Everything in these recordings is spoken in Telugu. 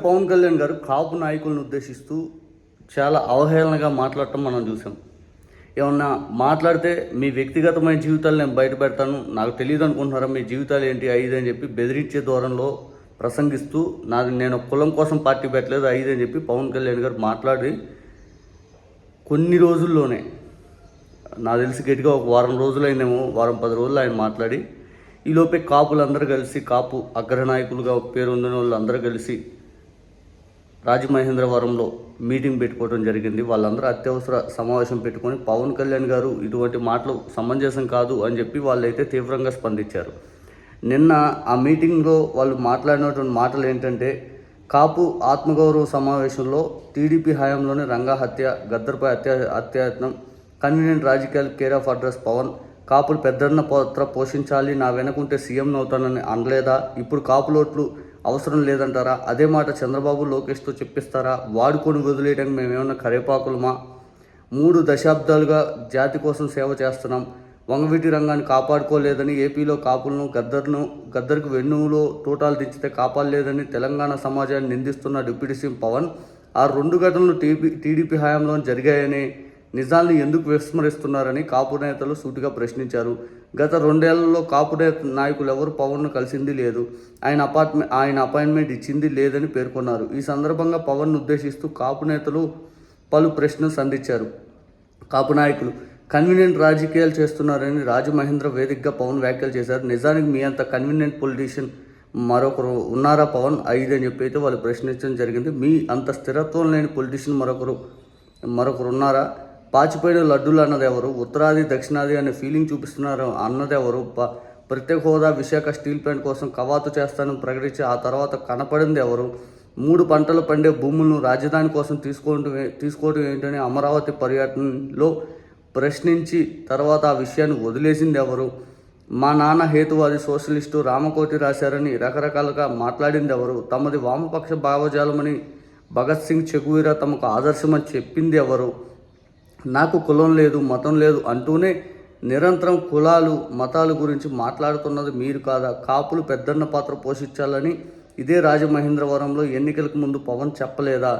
పవన్ కళ్యాణ్ గారు కాపు నాయకులను ఉద్దేశిస్తూ చాలా అవహేళనగా మాట్లాడటం మనం చూసాం. ఏమన్నా మాట్లాడితే మీ వ్యక్తిగతమైన జీవితాలు నేను బయట పెడతాను, నాకు తెలియదు అనుకుంటున్నారా, మీ జీవితాలు ఏంటి అని చెప్పి బెదిరించే ధోరణిలో ప్రసంగిస్తూ నేను కులం కోసం పార్టీ పెట్టలేదు అని చెప్పి పవన్ కళ్యాణ్ గారు మాట్లాడి కొన్ని రోజుల్లోనే, నాకు తెలిసి గట్టిగా ఒక వారం రోజులైనేమో, వారం 10 రోజులు ఆయన మాట్లాడి ఈలోపే కాపులందరూ కలిసి, కాపు అగ్రనాయకులుగా పేరొందిన వాళ్ళందరూ కలిసి రాజమహేంద్రవరంలో మీటింగ్ పెట్టుకోవడం జరిగింది. వాళ్ళందరూ అత్యవసర సమావేశం పెట్టుకొని పవన్ కళ్యాణ్ గారు ఇటువంటి మాటలు సమంజసం కాదు అని చెప్పి వాళ్ళైతే తీవ్రంగా స్పందించారు. నిన్న ఆ మీటింగ్లో వాళ్ళు మాట్లాడినటువంటి మాటలు ఏంటంటే, కాపు ఆత్మగౌరవ సమావేశంలో టీడీపీ హయాంలోనే రంగా హత్య, గద్దర్పై హత్యాయత్నం, కన్వీనియంట్ రాజకీయాలు, కేర్ ఆఫ్ అడ్రస్ పవన్, కాపులు పెద్దన్న పాత్ర పోషించాలి, నా వెనకుంటే సీఎం అవుతానని అనలేదా, ఇప్పుడు కాపులోట్లు అవసరం లేదంటారా, అదే మాట చంద్రబాబు లోకేష్తో చెప్పిస్తారా, వాడుకొని వదిలేయడానికి మేమేమన్నా కరేపాకులమా, 3 దశాబ్దాలుగా జాతి కోసం సేవ చేస్తున్నాం, వంగవీటి రంగాన్ని కాపాడుకోలేదని ఏపీలో కాపులను గద్దర్కు వెన్నులో తోటాలు దించితే కాపాడలేదని తెలంగాణ సమాజాన్ని నిందిస్తున్న డిప్యూటీ సీఎం పవన్, ఆ 2 ఘటనలు టీడీపీ హయాంలో జరిగాయని నిజాన్ని ఎందుకు విస్మరిస్తున్నారని కాపు నేతలు సూటిగా ప్రశ్నించారు. గత 2 ఏళ్లలో కాపు నాయకులు ఎవరు పవన్ను కలిసింది లేదు, ఆయన అపాయింట్మెంట్ ఇచ్చింది లేదని పేర్కొన్నారు. ఈ సందర్భంగా పవన్ను ఉద్దేశిస్తూ కాపు నేతలు పలు ప్రశ్నలు సంధించారు. కాపు నాయకులు కన్వీనియంట్ రాజకీయాలు చేస్తున్నారని రాజమహేంద్ర వేదికగా పవన్ వ్యాఖ్యలు చేశారు. నిజానికి మీ అంత కన్వీనియంట్ పొలిటీషియన్ మరొకరు ఉన్నారా పవన్ అని చెప్పి అయితే వాళ్ళు ప్రశ్నించడం జరిగింది. మీ అంత స్థిరత్వం లేని పొలిటీషియన్ మరొకరు ఉన్నారా, పాచిపోయిన లడ్డూలు అన్నది ఎవరు, ఉత్తరాది దక్షిణాది అనే ఫీలింగ్ చూపిస్తున్నారు అన్నది ఎవరు, ప్రత్యేక హోదా, విశాఖ స్టీల్ ప్లాంట్ కోసం కవాతు చేస్తానని ప్రకటించి ఆ తర్వాత కనపడింది ఎవరు, 3 పంటలు పండే భూములను రాజధాని కోసం తీసుకోవడం ఏంటని అమరావతి పర్యటనలో ప్రశ్నించి తర్వాత ఆ విషయాన్ని వదిలేసింది ఎవరు, మా నాన్న హేతువాది సోషలిస్టు రామకోటి రాశారని రకరకాలుగా మాట్లాడింది ఎవరు, తమది వామపక్ష భావజాలమని భగత్ సింగ్, చెగువీరా తమకు ఆదర్శమని చెప్పింది ఎవరు, నాకు కులం లేదు, మతం లేదు అంటూనే నిరంతరం కులాలు, మతాల గురించి మాట్లాడుతున్నది మీరు కాదా, కాపులు పెద్దన్న పాత్ర పోషించాలని ఇదే రాజమహేంద్రవరంలో ఎన్నికలకు ముందు పవన్ చెప్పలేదా,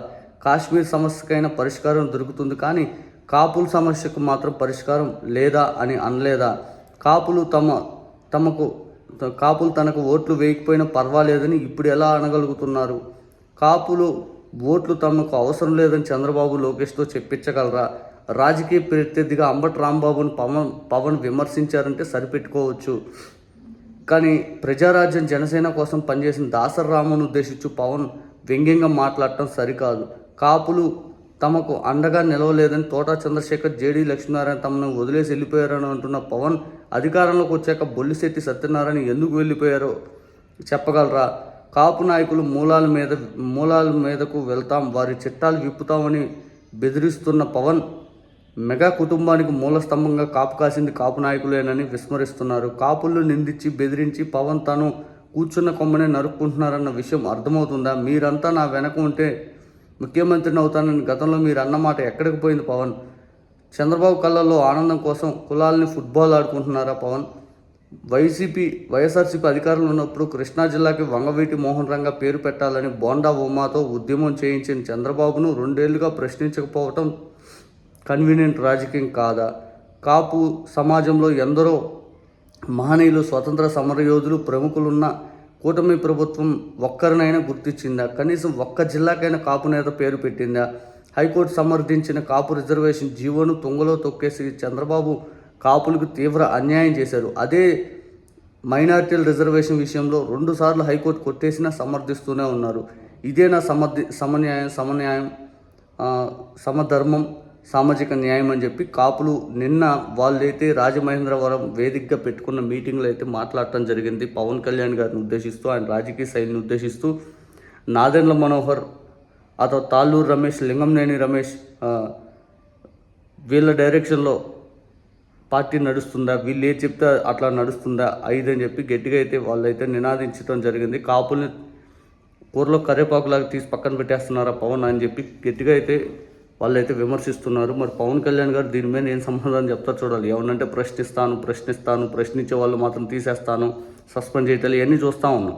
కాశ్మీర్ సమస్యకైనా పరిష్కారం దొరుకుతుంది కానీ కాపుల సమస్యకు మాత్రం పరిష్కారం లేదా అని అనలేదా, కాపులు తనకు ఓట్లు వేయకపోయినా పర్వాలేదని ఇప్పుడు ఎలా అనగలుగుతున్నారు, కాపులు ఓట్లు తమకు అవసరం లేదని చంద్రబాబు లోకేష్తో చెప్పించగలరా, రాజకీయ ప్రత్యర్థిగా అంబటి రాంబాబును పవన్ విమర్శించారంటే సరిపెట్టుకోవచ్చు, కానీ ప్రజారాజ్యం జనసేన కోసం పనిచేసిన దాసరి రామును ఉద్దేశించి పవన్ వ్యంగ్యంగా మాట్లాడటం సరికాదు, కాపులు తమకు అండగా నిలవలేదని తోటా చంద్రశేఖర్, జేడీ లక్ష్మీనారాయణ తమను వదిలేసి వెళ్ళిపోయారని అంటున్న పవన్, అధికారంలోకి వచ్చాక బొల్లిశెట్టి సత్యనారాయణ ఎందుకు వెళ్ళిపోయారో చెప్పగలరా, కాపు నాయకులు మూలాల మీదకు వెళ్తాం, వారి చట్టాలు విప్పుతామని బెదిరిస్తున్న పవన్, మెగా కుటుంబానికి మూల స్తంభంగా కాపు కాసింది కాపు నాయకులేనని విస్మరిస్తున్నారు. కాపులను నిందించి బెదిరించి పవన్ తాను కూర్చున్న కొమ్మనే నరుక్కుంటున్నారన్న విషయం అర్థమవుతుందా, మీరంతా నా వెనక ఉంటే ముఖ్యమంత్రిని అవుతానని గతంలో మీరు అన్నమాట ఎక్కడికి పోయింది పవన్, చంద్రబాబు కళ్ళల్లో ఆనందం కోసం కులాలని ఫుట్బాల్ ఆడుకుంటున్నారా పవన్, వైఎస్ఆర్సీపీ అధికారంలో ఉన్నప్పుడు కృష్ణా జిల్లాకి వంగవీటి మోహన్ రంగా పేరు పెట్టాలని బోండా ఉమాతో ఉద్యమం చేయించిన చంద్రబాబును 2 ఏళ్లుగా ప్రశ్నించకపోవటం కన్వీనియంట్ రాజకీయం కాదా, కాపు సమాజంలో ఎందరో మహనీయులు, స్వతంత్ర సమరయోధులు, ప్రముఖులున్న కూటమి ప్రభుత్వం ఒక్కరినైనా గుర్తించిందా, కనీసం ఒక్క జిల్లాకైనా కాపు నేత పేరు పెట్టిందా, హైకోర్టు సమర్థించిన కాపు రిజర్వేషన్ జీవోను తుంగలో తొక్కేసి చంద్రబాబు కాపులకు తీవ్ర అన్యాయం చేశారు. అదే మైనారిటీల రిజర్వేషన్ విషయంలో 2 సార్లు హైకోర్టు కొట్టేసినా సమర్థిస్తూనే ఉన్నారు. ఇదేనా సమధర్మం, సామాజిక న్యాయం అని చెప్పి కాపులు నిన్న వాళ్ళైతే రాజమహేంద్రవరం వేదికగా పెట్టుకున్న మీటింగ్లో అయితే మాట్లాడటం జరిగింది. పవన్ కళ్యాణ్ గారిని ఉద్దేశిస్తూ, ఆయన రాజకీయ శైలిని ఉద్దేశిస్తూ, నాదెండ్ల మనోహర్, అతను తాళ్ళూరు రమేష్, లింగంనేని రమేష్ వీళ్ళ డైరెక్షన్లో పార్టీ నడుస్తుందా, వీళ్ళు ఏది చెప్తే అట్లా నడుస్తుందా అని చెప్పి గట్టిగా అయితే వాళ్ళైతే నినాదించడం జరిగింది. కాపుల్ని కూరలో కరేపాకులాగా తీసి పక్కన పెట్టేస్తున్నారా పవన్ అని చెప్పి గట్టిగా అయితే వాళ్ళైతే విమర్శిస్తున్నారు. మరి పవన్ కళ్యాణ్ గారు దీని మీద ఏం సమాధానం చెప్తారు చూడాలి. ఏమనంటే ప్రశ్నిస్తాను, ప్రశ్నించే వాళ్ళు మాత్రం తీసేస్తాను, సస్పెండ్ చేయటాలు ఇవన్నీ చూస్తూ ఉన్నాం.